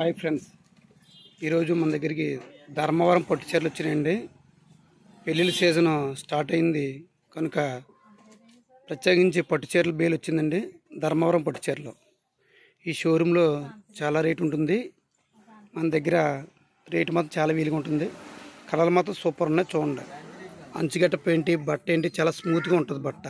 Hi friends, ఈరోజు మన దగ్గరికి ధర్మవరం పట్టు చీరలు వచ్చినాయండి. పెళ్ళిళ్ళ సీజన్ స్టార్ట్ అయింది కనుక ప్రత్యేకించి పట్టు చీరల బేలు వచ్చిందండి. ధర్మవరం పట్టు చీరలు ఈ షోరూంలో చాలా రేటు ఉంటుంది. మన దగ్గర రేటు మాత్రం చాలా వీలుగా ఉంటుంది. కలర్లు మాత్రం సూపర్ ఉన్నాయి. చూడండి, అంచుగట్ట పెయింట్ బట్ట ఏంటి చాలా స్మూత్గా ఉంటుంది బట్ట.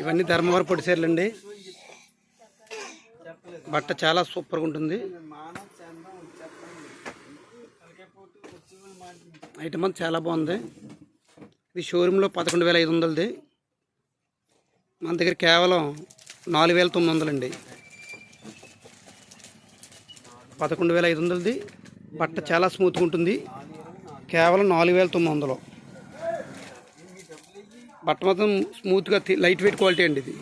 ఇవన్నీ ధర్మవరం పట్టు చీరలు అండి. బట్ట చాలా సూపర్గా ఉంటుంది. ఐటమ్ అంతా చాలా బాగుంది. ఇది షోరూంలో 11,500ది, మన దగ్గర కేవలం 4,900 అండి. 11,500ది బట్ట చాలా స్మూత్గా ఉంటుంది. కేవలం 4,900. బట్ట మొత్తం స్మూత్గా లైట్ వెయిట్ క్వాలిటీ అండి. ఇది